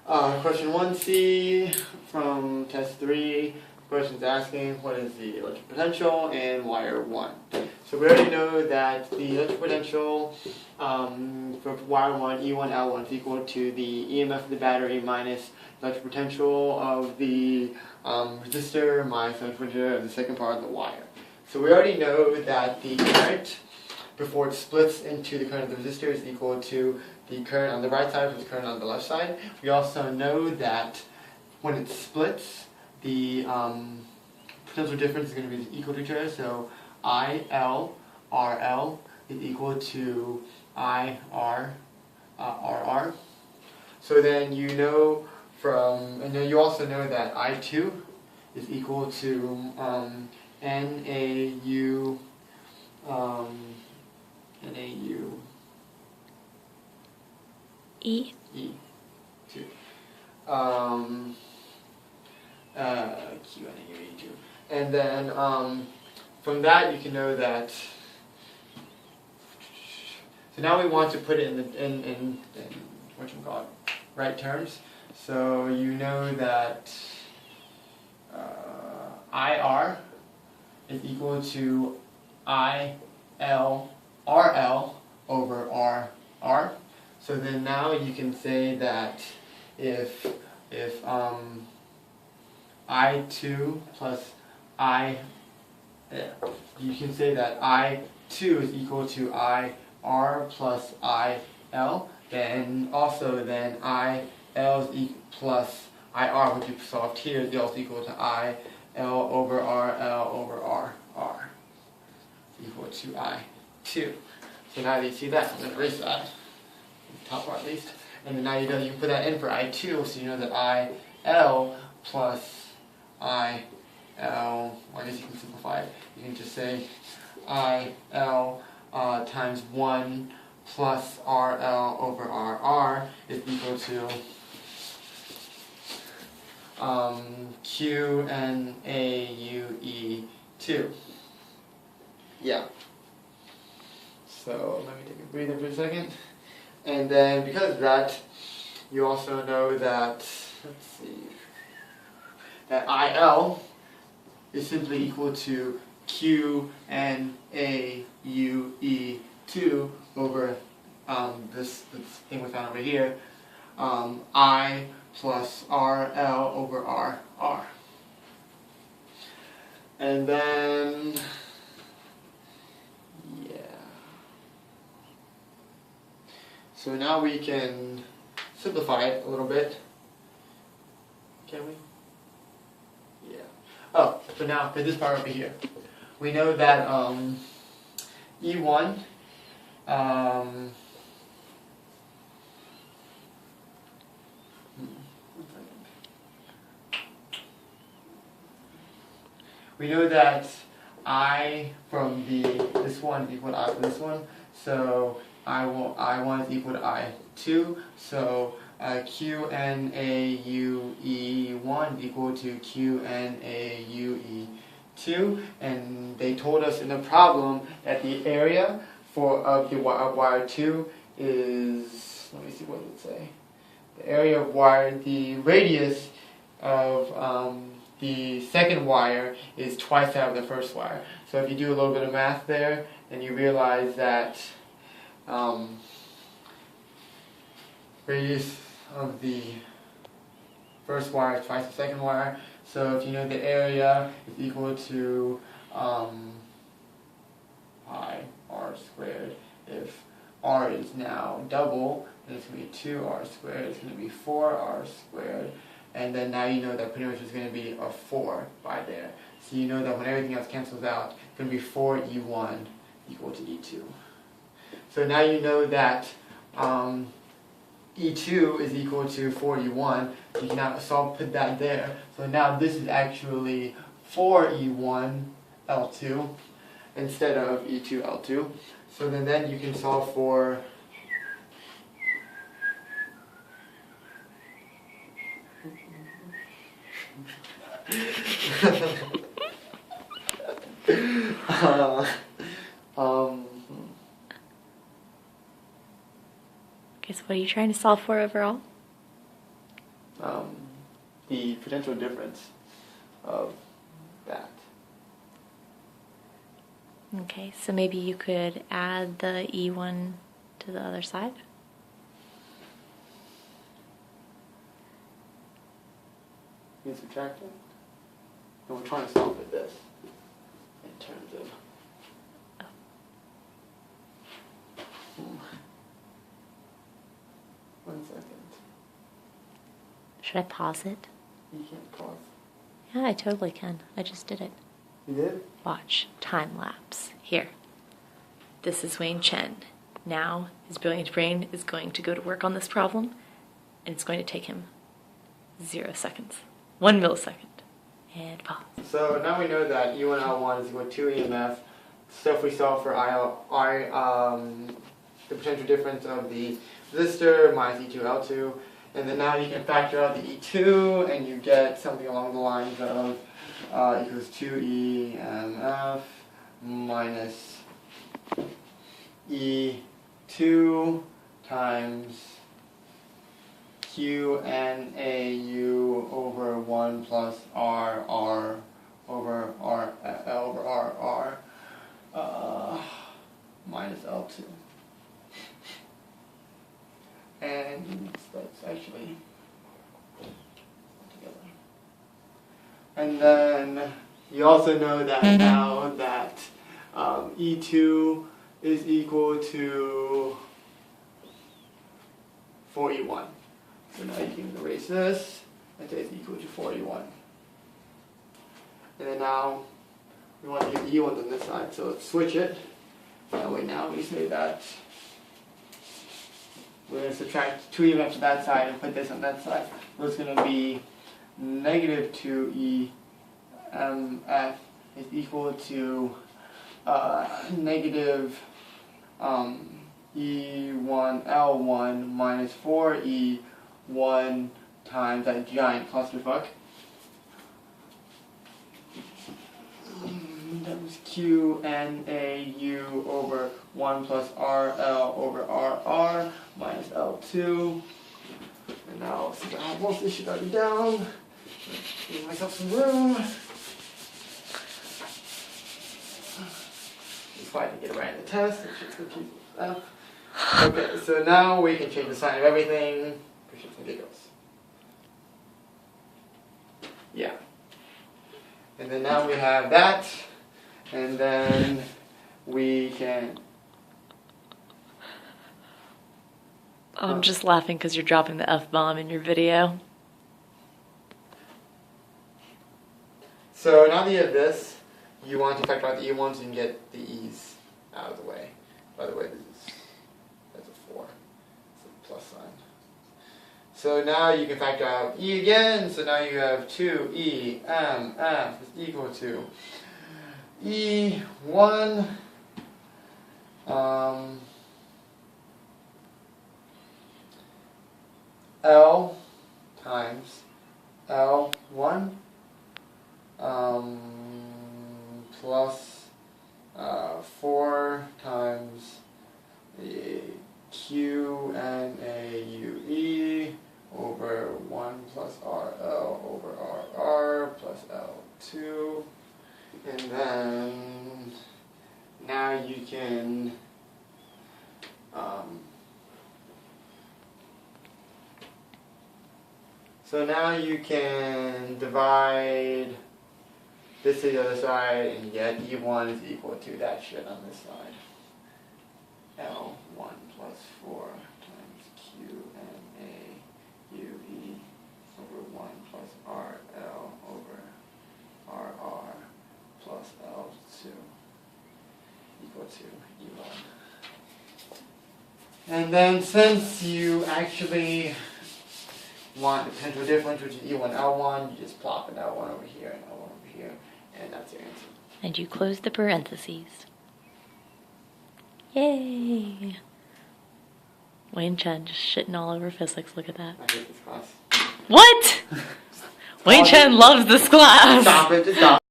Question 1C from test 3. Question's asking what is the electric potential in wire 1. So we already know that the electric potential for wire 1, E1L1 is equal to the EMF of the battery minus electric potential of the resistor minus electric potential of the second part of the wire. So we already know that the current before it splits into the current of the resistor is equal to the current on the right side versus the current on the left side. We also know that when it splits, the potential difference is going to be equal to each other. So IL is equal to IR RR. So then you know from, and then you also know that I2 is equal to NAU E. E2. Q NAU E2. And then from that you can know that. So now we want to put it in what you call it, right terms. So you know that IR is equal to IL RL over RR. So then now you can say that if I2 plus you can say that I2 is equal to IR plus IL, then also then IL is plus IR, which you solved here, is also equal to IL over RL over RR equal to I2. So now that you see that, I'm going to erase that, top part at least. And then now you know you can put that in for I2, so you know that IL plus IL, well, I guess you can simplify it. You can just say IL times 1 plus RL over RR is equal to QNAUE2. Yeah. So let me take a breather for a second. And then because of that, you also know that, let's see, that IL is simply equal to QNAUE2 over this thing we found over here, I plus RL over RR. And then, yeah. So now we can simplify it a little bit. Can we? Yeah. Oh, so now for this part over here, we know that E1 we know that I from this one is equal to I from this one, so I1 is equal to I2, so QNAUE1 is equal to QNAUE2, and they told us in the problem that the area of wire 2 is, let me see, what does it say? The area of the radius of the second wire is twice that of the first wire. So if you do a little bit of math there, then you realize that radius of the first wire is twice the second wire. So if you know the area is equal to pi r squared, if r is now double, then it's going to be 2r squared, it's going to be 4r squared, and then now you know that pretty much is going to be a 4 by there. So you know that when everything else cancels out, it's going to be 4E1 equal to E2. So now you know that E2 is equal to 4E1. You can now put that there. So now this is actually 4E1 L2 instead of E2 L2. So then you can solve for Okay, so what are you trying to solve for overall? the potential difference of that. Okay, so maybe you could add the E1 to the other side? You can subtract it. And we're trying to solve for this in terms of. Oh. 1 second. Should I pause it? You can't pause. Yeah, I totally can. I just did it. You did? Watch. Time lapse. Here. This is Wayne Chen. Now, his brilliant brain is going to go to work on this problem, and it's going to take him 0 seconds. 1 millisecond. And pause. So now we know that E1L1 is equal to 2 EMF. So if we solve for the potential difference of the resistor minus E2L2, and then now you can factor out the E2, and you get something along the lines of equals 2 EMF minus E2 times QNAU over 1 plus RR over RR minus L2. And that's actually together. And then you also know that now that E2 is equal to 41. So now you can erase this and say it's equal to 41. And then now we want to get the E1s on this side, so let's switch it. That way now we say that we're going to subtract 2 EMF to that side and put this on that side. So it's going to be negative 2 EMF is equal to negative E1L1 minus 4E1 times that giant clusterfuck. That was QNAU over 1 plus RL over RR minus L2. And now, since I have most of this shit already down, give myself some room. It's fine to get it right in the test. It's just confusing stuff. Okay, so now we can change the sign of everything for shits and giggles. Yeah. And then now we have that. And then we can. I'm just laughing because you're dropping the F-bomb in your video. So now that you have this, you want to factor out the E1s and get the E's out of the way. By the way, that's a 4. It's a plus sign. So now you can factor out E again. So now you have 2 EMF is equal to E1 L times L1 plus 4 times the QNAUE over 1 plus RL over RR plus L2. And then now you can so now you can divide this to the other side and get E1 is equal to that shit on this side. L1 plus 4 times QNAUE over 1 plus RL over RR plus L2 equal to E1. And then since you actually want the potential difference, which is E1, L1, you just plop an L1 over here and L1 over here, and that's your answer. And you close the parentheses. Yay! Wayne Chen just shitting all over physics. Look at that. I hate this class. What? Wayne Chen loves this class. Stop it, just stop.